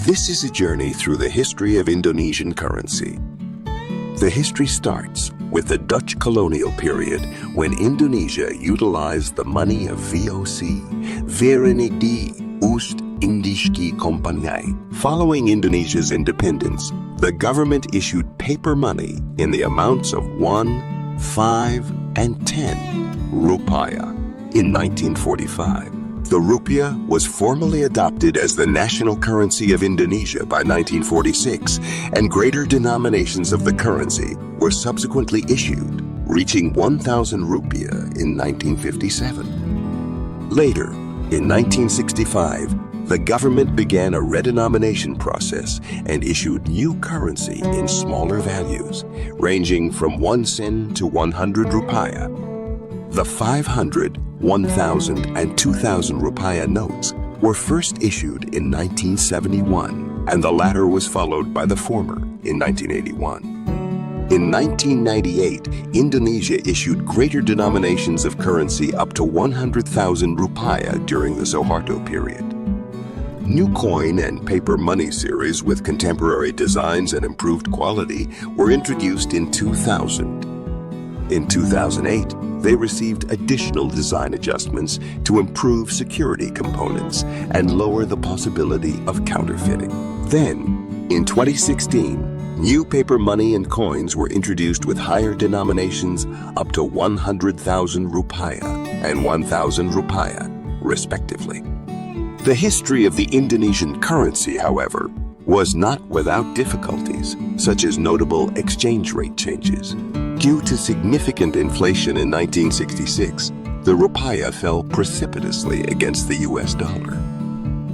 This is a journey through the history of Indonesian currency. The history starts with the Dutch colonial period when Indonesia utilized the money of VOC, Verenigde Oost-Indische Compagnie. Following Indonesia's independence, the government issued paper money in the amounts of 1, 5, and 10 rupiah. In 1945, the rupiah was formally adopted as the national currency of Indonesia by 1946, and greater denominations of the currency were subsequently issued, reaching 1,000 rupiah in 1957. Later, in 1965, the government began a redenomination process and issued new currency in smaller values, ranging from 1 sen to 100 rupiah. The 500, 1,000, and 2,000 rupiah notes were first issued in 1971, and the latter was followed by the former in 1981. In 1998, Indonesia issued greater denominations of currency up to 100,000 rupiah during the Soeharto period. New coin and paper money series with contemporary designs and improved quality were introduced in 2000. In 2008, they received additional design adjustments to improve security components and lower the possibility of counterfeiting. Then, in 2016, new paper money and coins were introduced with higher denominations up to 100,000 rupiah and 1,000 rupiah, respectively. The history of the Indonesian currency, however, was not without difficulties, such as notable exchange rate changes. Due to significant inflation in 1966, the rupiah fell precipitously against the US dollar.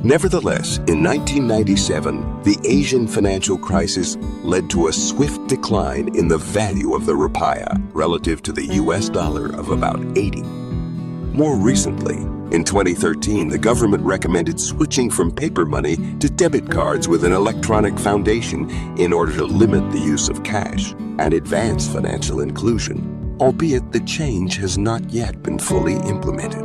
Nevertheless, in 1997, the Asian financial crisis led to a swift decline in the value of the rupiah relative to the US dollar of about 80. More recently, in 2013, the government recommended switching from paper money to debit cards with an electronic foundation in order to limit the use of cash and advance financial inclusion, albeit the change has not yet been fully implemented.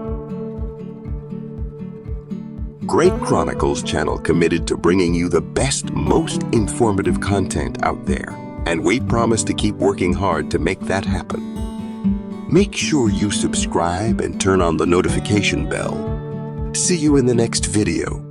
Great Chronicles channel committed to bringing you the best, most informative content out there, and we promise to keep working hard to make that happen. Make sure you subscribe and turn on the notification bell. See you in the next video.